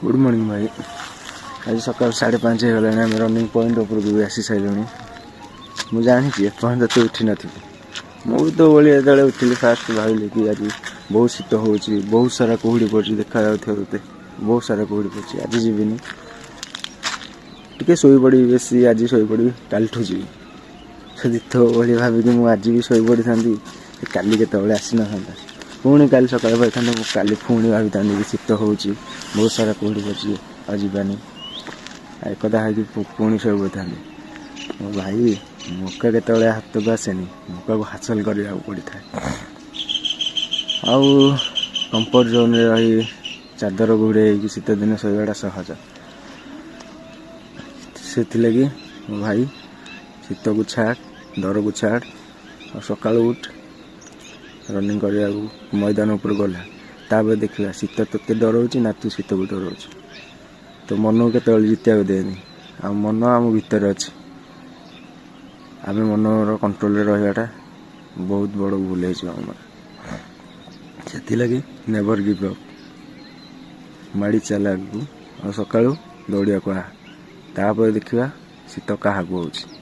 Good morning भाई। आज सकाल 5:30 होगा आम रनिंग पॉइंट उपरक भी आसी सारे मुझे जानी एपर्त तो उठी नी मुझे तो भाई उठिली फास्ट भाविली कि आज बहुत शीत हो बहुत सारा कुहुड़ी पड़ी देखा ते बहुत सारा कुहुड़ी पड़ी आज जीविनी टे शोई पड़ी बेस आज शोई पड़ी कालठू जी तो भाई भाविक मुझे आज भी शोई पड़ी था काली केत आसी ना पुणी काली सकाल भाई काली पुणी भाभी था कि शीत हो बहुत सारा कुहुड़ी पड़ी आज जावानी एकदा है पुणी शोई पड़ी था भाई मौका केत हाथ को आसेनी मौका को हासिल करने पड़ी था आउ कंफर्ट जोन रे रही चादर घोड़े शीत दिन शोवाटा सहज से लगी भाई शीत को छाड़ डर को छाड़ और सका उठ रनिंग करने मैदान उपर गला तापर देखा शीत ते डर ना तू शीत को डर तो मन को केत जितिया देनी आ मन आम भितर अच्छे आम मन कंट्रोल रहा बहुत बड़ भूल से लगी नेवर गिव अप माड़ी चल आगू और सका दौड़िया को तापर देखा शीत क्या होची।